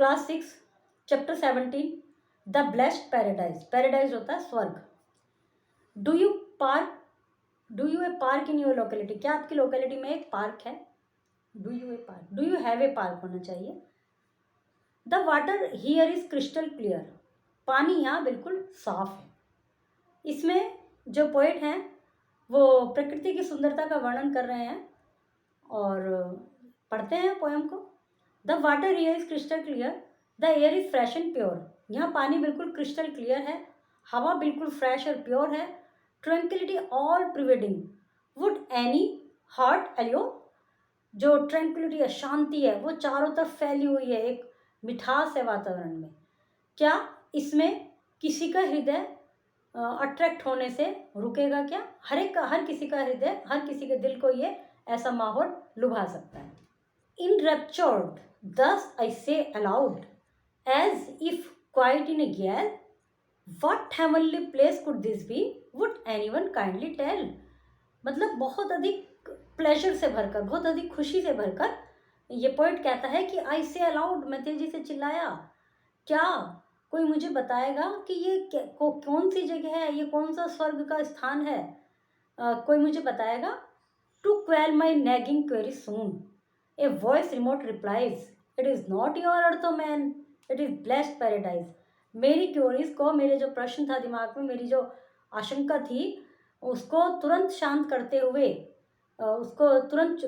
Class 6 chapter 17 the blessed paradise. Paradise होता है स्वर्ग। Do U A park in your locality. क्या आपकी लोकेलिटी में एक पार्क है? Do U A park, do you have a park होना चाहिए। The water here is crystal clear. पानी यहाँ बिल्कुल साफ है। इसमें जो पोएट हैं वो प्रकृति की सुंदरता का वर्णन कर रहे हैं और पढ़ते हैं पोएम को। The water here is crystal clear, the air is fresh and pure. यहाँ पानी बिल्कुल क्रिस्टल क्लियर है, हवा बिल्कुल फ्रेश और प्योर है। Tranquillity all prevailing, would any heart एलियो। जो ट्रैंक्विलिटी है, शांति है, वो चारों तरफ फैली हुई है, एक मिठास है वातावरण में। क्या इसमें किसी का हृदय अट्रैक्ट होने से रुकेगा क्या? हर किसी का हृदय, हर किसी के दिल को ये ऐसा माहौल लुभा सकता है। Enraptured, thus I say aloud, as if quiet in a gale, what heavenly place could this be? Would anyone kindly tell? मतलब बहुत अधिक प्लेजर से भरकर, बहुत अधिक खुशी से भरकर ये पोइट कहता है कि आई से अलाउड, मैं तेजी से चिल्लाया, क्या कोई मुझे बताएगा कि ये कौन सी जगह है, ये कौन सा स्वर्ग का स्थान है? कोई मुझे बताएगा? To quell my nagging query soon, a voice remote replies, it is not your earth O man, it is blessed paradise. मेरी क्योरीज को, मेरे जो प्रश्न था दिमाग में, मेरी जो आशंका थी, उसको तुरंत शांत करते हुए, उसको तुरंत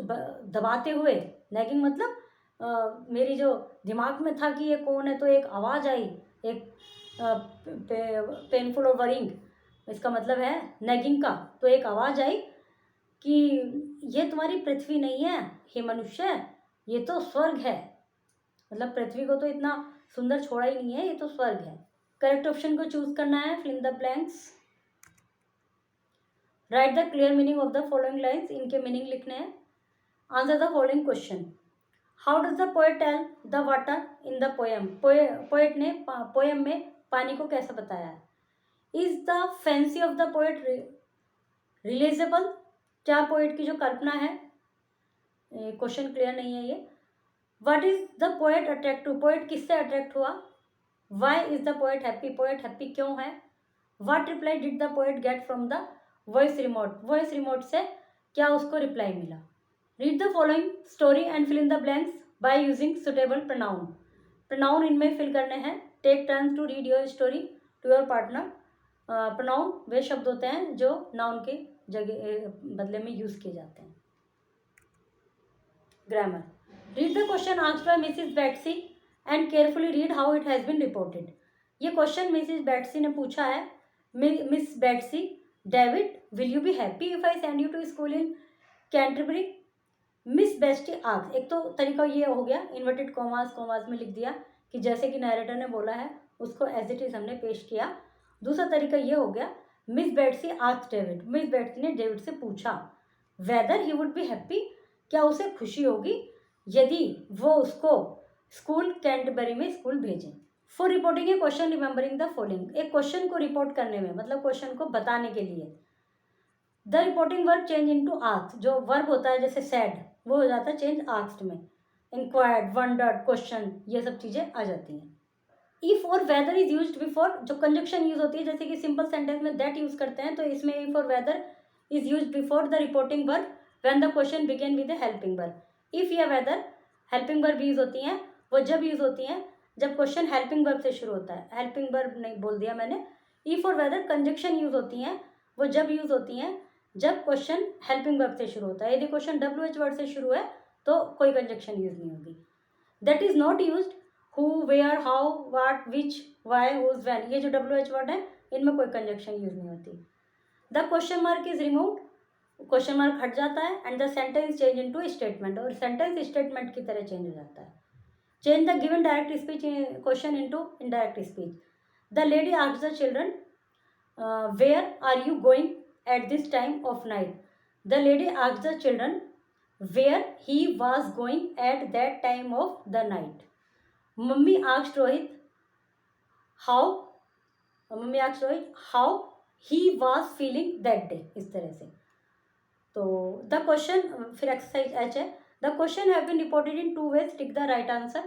दबाते हुए, नैगिंग मतलब मेरी जो दिमाग में था कि ये कौन है, तो एक आवाज़ आई, एक पेनफुल और वरिंग, इसका मतलब है नैगिंग का। तो एक आवाज़ आई कि ये तुम्हारी पृथ्वी नहीं है हे मनुष्य, ये तो स्वर्ग है। मतलब पृथ्वी को तो इतना सुंदर छोड़ा ही नहीं है, ये तो स्वर्ग है। करेक्ट ऑप्शन को चूज करना है, fill in the blanks. Write the clear meaning of the following lines, इनके मीनिंग लिखने हैं। Answer the following question. How does the poet tell the water in the poem. Poet ने poem में पानी को कैसे बताया है। Is the fancy of the poet relatable. क्या पोएट की जो कल्पना है, क्वेश्चन क्लियर नहीं है ये। What is the poet attract to, poet किससे अट्रैक्ट हुआ। Why is the poet happy, poet happy क्यों है। What reply did the poet get from the voice remote, voice remote से क्या उसको रिप्लाई मिला। Read the following story and fill in the blanks by using suitable pronoun. Pronoun इनमें fill करने हैं। Take turns to read your story to your partner. Pronoun वे शब्द होते हैं जो नाउन के जगह बदले में यूज किए जाते हैं। Grammar. Read the question asked by Mrs Betsy and carefully read how it has been reported. ये क्वेश्चन मिसिस बेट्सी ने पूछा है। Miss Betsy, David will you be happy if I send you to school in Canterbury. Miss बेस्टी asked, एक तो तरीका ये हो गया, इन्वर्टेड कॉमास में लिख दिया कि जैसे कि नैरेटर ने बोला है उसको एज इट इज हमने पेश किया। दूसरा तरीका ये हो गया, miss Betsy asked David, miss Betsy ने डेविड से पूछा weather he would be happy, क्या उसे खुशी होगी यदि वो उसको स्कूल कैंटरबरी में स्कूल भेजें। For reporting A question remembering the following, एक क्वेश्चन को रिपोर्ट करने में, मतलब क्वेश्चन को बताने के लिए। The reporting verb change into asked, जो वर्ब होता है जैसे सैड, वो हो जाता है चेंज आस्क्ड में। इंक्वायर्ड, वंडर्ड, क्वेश्चन, ये सब चीज़ें आ जाती हैं। इफ और वेदर इज यूज्ड बिफोर, जो कंजक्शन यूज होती है, जैसे कि सिंपल सेंटेंस में दैट यूज करते हैं, तो इसमें इफ और whether is used before the reporting verb when the question begin with the helping verb. इफ या वेदर हेल्पिंग वर्ब यूज होती हैं, वो जब यूज होती हैं जब क्वेश्चन हेल्पिंग वर्ब से शुरू होता है। हेल्पिंग वर्ब नहीं बोल दिया मैंने। इफ और वेदर कंजक्शन यूज होती हैं, वो जब यूज होती हैं जब क्वेश्चन हेल्पिंग वर्ब से शुरू होता है। यदि क्वेश्चन WH वर्ड से शुरू है तो कोई कंजक्शन यूज नहीं होगी। That is not used, who, where, how, what, which, why, whose, when, ये जो WH वर्ड है इनमें कोई कंजक्शन यूज नहीं होती। The question mark is removed, question mark हट जाता है and the sentence change into statement, और सेंटेंस स्टेटमेंट की तरह चेंज हो जाता है। Change the given direct speech question into indirect speech. The lady asked the children where are you going at this time of night. The lady asked the children where he was going at that time of the night. Mummy asked Rohit how he was feeling that day. इस तरह से। तो the question, फिर exercise H है, the question have been reported in two ways, tick the right answer.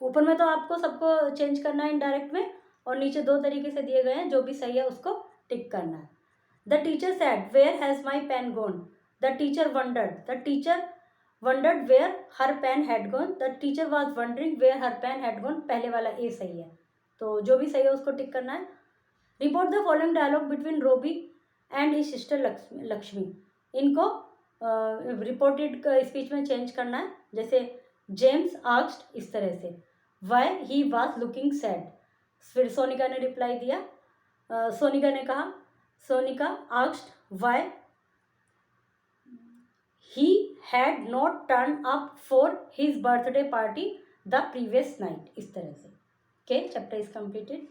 ऊपर में तो आपको सबको चेंज करना है इनडायरेक्ट में, और नीचे 2 तरीके से दिए गए हैं, जो भी सही है उसको टिक करना है. The teacher said where has my pen gone. The teacher wondered where her pen had gone. The teacher was wondering where her pen had gone. पहले वाला ए सही है, तो जो भी सही है उसको टिक करना है. Report the following dialogue between Robi and his sister Lakshmi. इनको रिपोर्टेड स्पीच में चेंज करना है. जैसे जेम्स आस्क्ड, इस तरह से, why he was looking sad. फिर सोनिका ने रिप्लाई दिया. सोनिका ने कहा, Sonika asked why he had not turned up for his birthday party the previous night. इस तरह से. Okay, chapter is completed.